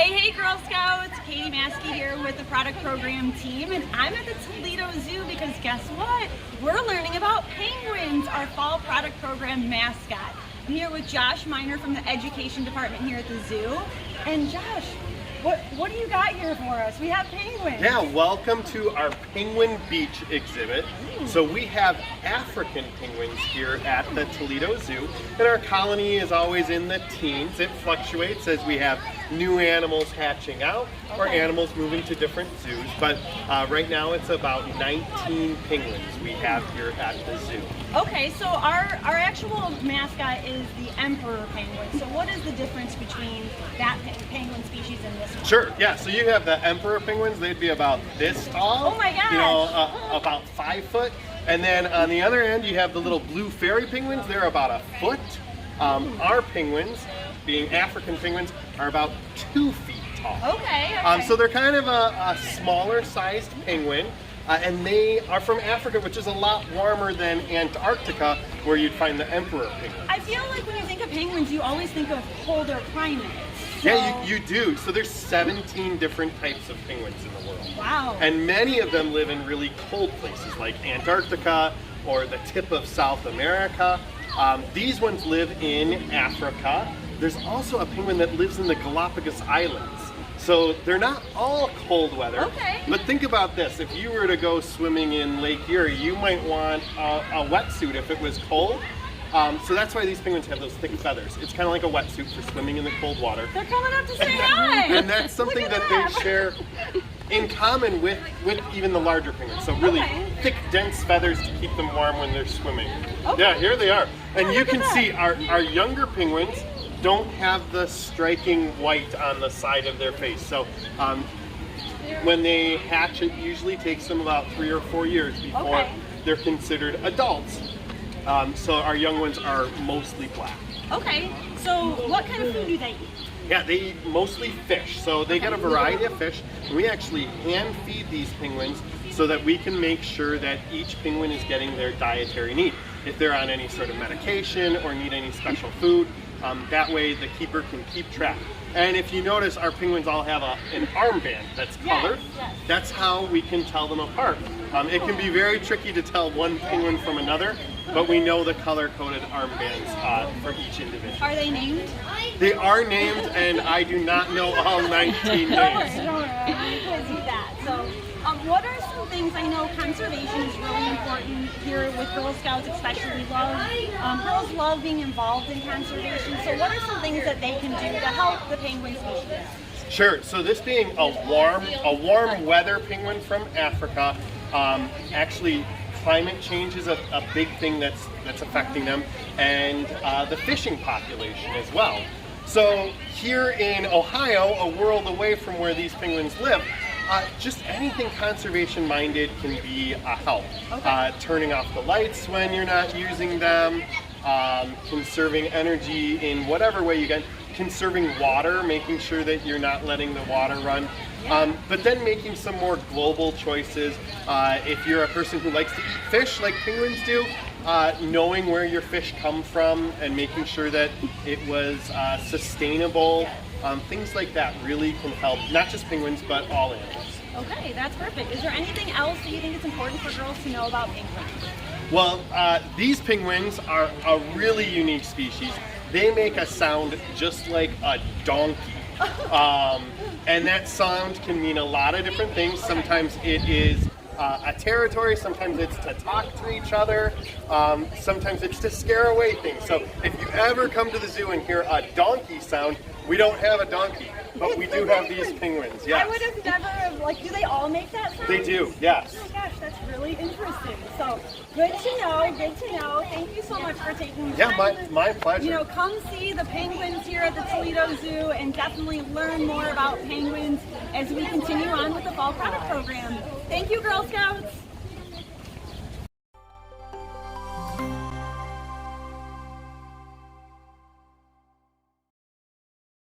Hey Girl Scouts, Katie Maskey here with the product program team, and I'm at the Toledo Zoo because guess what? We're learning about penguins, our fall product program mascot. I'm here with Josh Miner from the education department here at the zoo. And Josh, what do you got here for us? We have penguins. Yeah, welcome to our Penguin Beach exhibit. So we have African penguins here at the Toledo Zoo, and our colony is always in the teens. It fluctuates as we have new animals hatching out or animals moving to different zoos, but right now it's about 19 penguins we have here at the zoo. Okay, so our actual mascot is the emperor penguin. So what is the difference between that penguin species and this one? Sure, yeah, so you have the emperor penguins. They'd be about this tall. Oh my gosh! You know, about 5 foot. And then on the other end, you have the little blue fairy penguins. They're about a foot. Our penguins, being African penguins, are about 2 feet tall. Okay. So they're kind of a smaller sized penguin. And they are from Africa, which is a lot warmer than Antarctica, where you'd find the emperor penguin. I feel like when you think of penguins, you always think of colder climates. So... Yeah, you do. So there's 17 different types of penguins in the world. Wow. And many of them live in really cold places like Antarctica or the tip of South America. These ones live in Africa. There's also a penguin that lives in the Galapagos Islands. So they're not all cold weather. Okay. But think about this. If you were to go swimming in Lake Erie, you might want a wetsuit if it was cold. So that's why these penguins have those thick feathers. It's kind of like a wetsuit for swimming in the cold water. They're coming up to say hi! And that's something that they share in common with even the larger penguins. So really thick, dense feathers to keep them warm when they're swimming. Okay. Yeah, here they are. And you can see our younger penguins don't have the striking white on the side of their face. So when they hatch, it usually takes them about 3 or 4 years before they're considered adults. So our young ones are mostly black. Okay, so what kind of food do they eat? Yeah, they eat mostly fish. So they get a variety of fish. And we actually hand feed these penguins so that we can make sure that each penguin is getting their dietary need. If they're on any sort of medication or need any special food, that way the keeper can keep track. And if you notice, our penguins all have an armband that's colored. Yes. That's how we can tell them apart. It can be very tricky to tell one penguin from another, but we know the color-coded armbands for each individual. Are they named? They are named, and I do not know all 19 names. Don't worry, I do that. So, what are some things, I know conservation is really important here with Girl Scouts especially. Girls love being involved in conservation, so what are some things that they can do to help the penguin species? Sure, so this being a warm weather penguin from Africa, actually climate change is a big thing that's affecting them, and the fishing population as well. So here in Ohio, a world away from where these penguins live, just anything conservation minded can be a help. Turning off the lights when you're not using them, conserving energy in whatever way you can, conserving water, making sure that you're not letting the water run. But then making some more global choices. If you're a person who likes to eat fish like penguins do, knowing where your fish come from and making sure that it was sustainable, things like that really can help, not just penguins, but all animals. Okay, that's perfect. Is there anything else that you think is important for girls to know about penguins? Well, these penguins are a really unique species. They make a sound just like a donkey. And that sound can mean a lot of different things. Sometimes it is a territory, sometimes it's to talk to each other, sometimes it's to scare away things. So if you ever come to the zoo and hear a donkey sound, we don't have a donkey, but we do have these penguins, yes. I would have never, do they all make that sound? They do, yes. Oh my gosh, that's really interesting. So, good to know, good to know. Thank you so much for taking the time. Yeah, my pleasure. Come see the penguins here at the Toledo Zoo and definitely learn more about penguins as we continue on with the Fall Product Program. Thank you, Girl Scouts.